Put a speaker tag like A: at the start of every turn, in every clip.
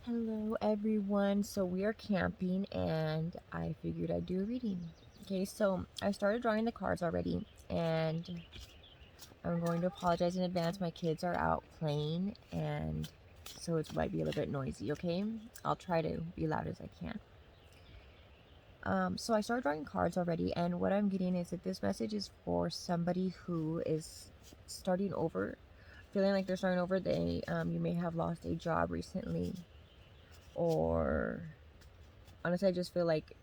A: Hello everyone. So we are camping and I figured I'd do a reading. Okay, so I started drawing the cards already and I'm going to apologize in advance. My kids are out playing and so it might be a little bit noisy, okay? I'll try to be loud as I can. So I started drawing cards already, and what I'm getting is that this message is for somebody who is starting over, feeling like they're starting over. You may have lost a job recently, or honestly, I just feel like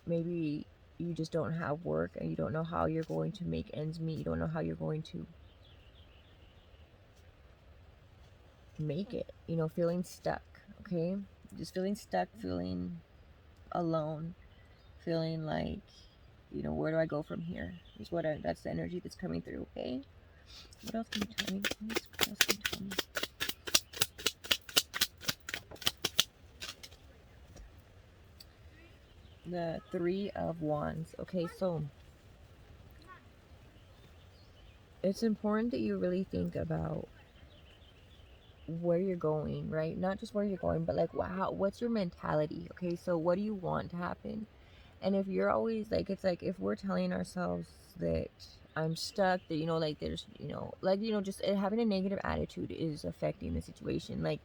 A: maybe you just don't have work and you don't know how you're going to make ends meet. You don't know how you're going to make it, feeling stuck, okay? Just feeling stuck, feeling alone, feeling like, where do I go from here? That's the energy that's coming through, okay? What else can you tell me, please? What else can you tell me? The Three of Wands. Okay, so it's important that you really think about where you're going, right? Not just where you're going, but like wow, what's your mentality? Okay, so what do you want to happen? And if you're always like, it's like if we're telling ourselves that I'm stuck, that like there's just having a negative attitude is affecting the situation. Like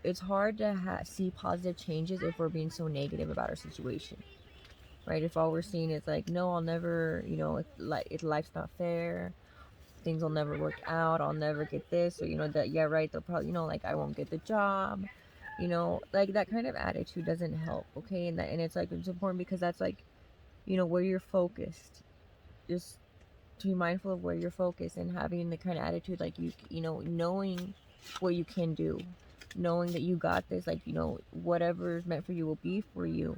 A: it's hard to see positive changes if we're being so negative about our situation, right? If all we're seeing is like, no, I'll never, life's not fair, things will never work out, I'll never get this, or that, yeah, right, they'll probably, like I won't get the job, like that kind of attitude doesn't help, okay? And it's like it's important because that's like, where you're focused. Just to be mindful of where you're focused and having the kind of attitude like knowing what you can do, knowing that you got this, like whatever is meant for you will be for you,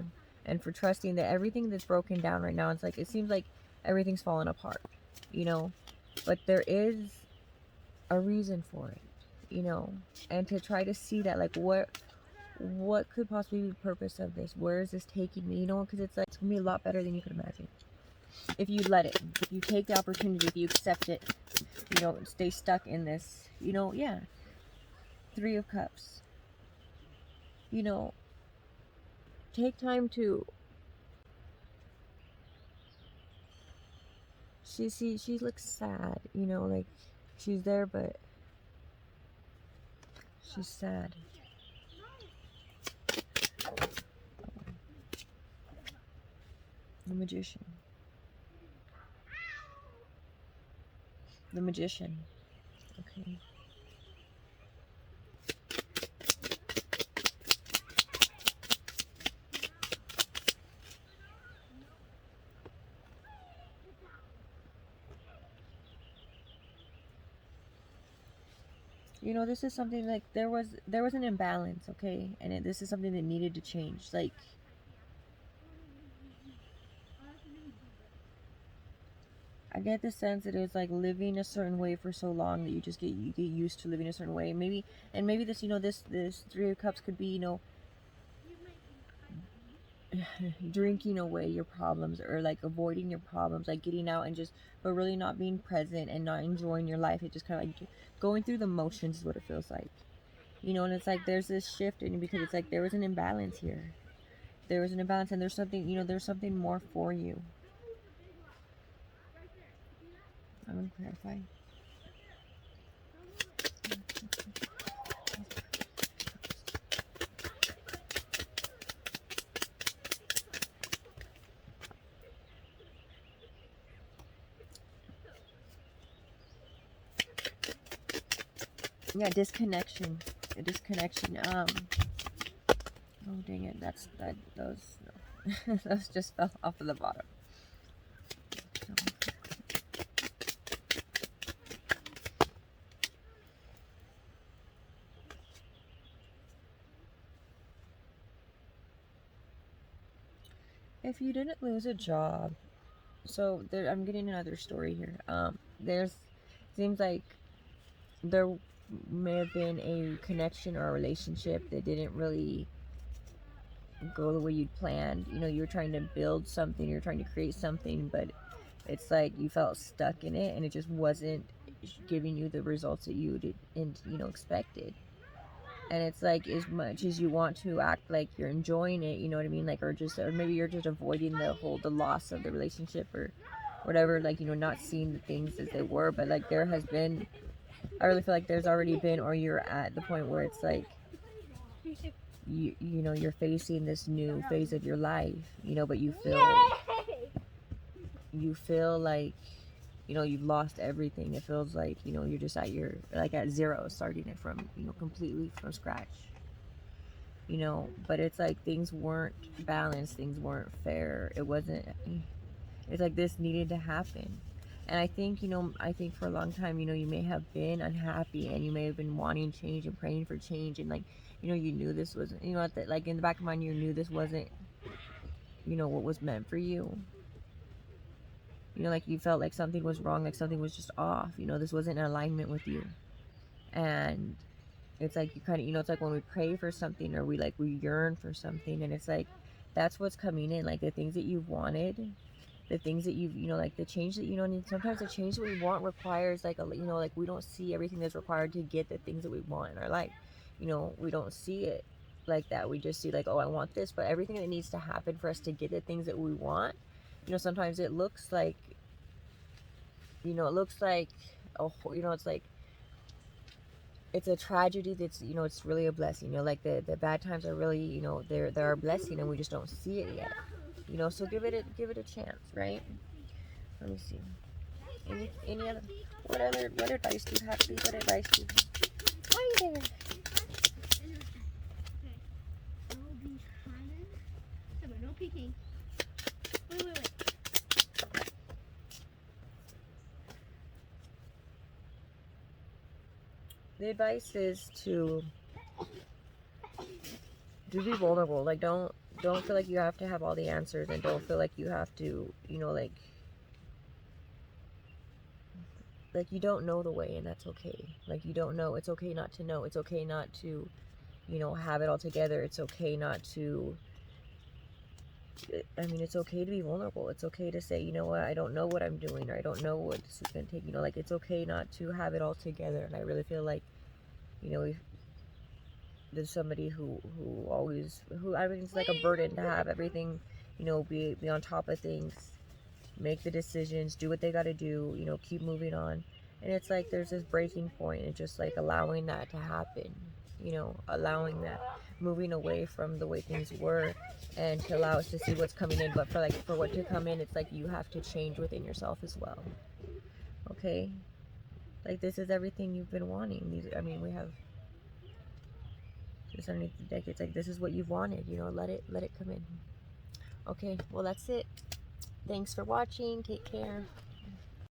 A: and for trusting that everything that's broken down right now, it's like it seems like everything's falling apart, you know but there is a reason for it, and to try to see that, like what could possibly be the purpose of this, where is this taking me, because it's like it's gonna be a lot better than you could imagine if you let it, if you take the opportunity, if you accept it, you don't stay stuck in this, yeah. Three of Cups, you know take time to she looks sad, like she's there but she's sad. The Magician. The Magician. Okay. This is something like there was an imbalance, okay, and this is something that needed to change. Like I get the sense that it was like living a certain way for so long that you get used to living a certain way. Maybe this this Three of Cups could be drinking away your problems, or like avoiding your problems, like getting out and just but really not being present and not enjoying your life. It just kind of like going through the motions is what it feels like. And it's like there's this shift in, because it's like there was an imbalance here. There was an imbalance, and there's something more for you. I'm gonna clarify. Yeah, disconnection. A disconnection. Oh dang it! Those those just fell off of the bottom. So, if you didn't lose a job, so there, I'm getting another story here. There's seems like there may have been a connection or a relationship that didn't really go the way you'd planned. You were trying to build something, you're trying to create something, but it's like you felt stuck in it and it just wasn't giving you the results that you did and expected. And it's like, as much as you want to act like you're enjoying it, you know what I mean, like, or maybe you're just avoiding the loss of the relationship or whatever, like, not seeing the things as they were. But like, there has been, I really feel like there's already been, or you're at the point where it's like, you're facing this new phase of your life, but you feel like, you've lost everything. It feels like, you're just at zero, starting it from, completely from scratch. But it's like, things weren't balanced, things weren't fair. It's like, this needed to happen. And I think for a long time, you may have been unhappy, and you may have been wanting change and praying for change, and like, you knew this wasn't, like, in the back of your mind, you knew this wasn't, what was meant for you. Like, you felt like something was wrong, like something was just off. This wasn't in alignment with you. And it's like, you kind of, it's like when we pray for something, or we yearn for something, and it's like, that's what's coming in, like the things that you've wanted, the things that you've, like the change that need. Sometimes the change that we want requires like like, we don't see everything that's required to get the things that we want in our life. We don't see it like that. We just see like, oh, I want this. But everything that needs to happen for us to get the things that we want, sometimes it looks like, oh, it's like, it's a tragedy that's, it's really a blessing. Like, the bad times are really, they're a blessing, and we just don't see it yet. So give it a chance, right? Let me see. Any other, what advice do you have, please? What advice do you have? Why are you there?
B: No peeking. Wait.
A: The advice is to be vulnerable. Like, don't feel like you have to have all the answers, and don't feel like you have to, like you don't know the way, and that's okay. Like, you don't know. It's okay not to know. It's okay not to, have it all together. It's okay not to, it's okay to be vulnerable. It's okay to say, you know what, I don't know what I'm doing, or I don't know what this is going to take. Like, it's okay not to have it all together. And I really feel like, there's somebody who always, it's like a burden to have everything, be on top of things, make the decisions, do what they got to do, keep moving on. And it's like, there's this breaking point, and just like allowing that to happen, allowing that, moving away from the way things were, and to allow us to see what's coming in. But for what to come in, it's like, you have to change within yourself as well. Okay? Like, this is everything you've been wanting. We have this underneath the decades. Like, this is what you've wanted, let it come in. Okay, well, that's it. Thanks for watching. Take care.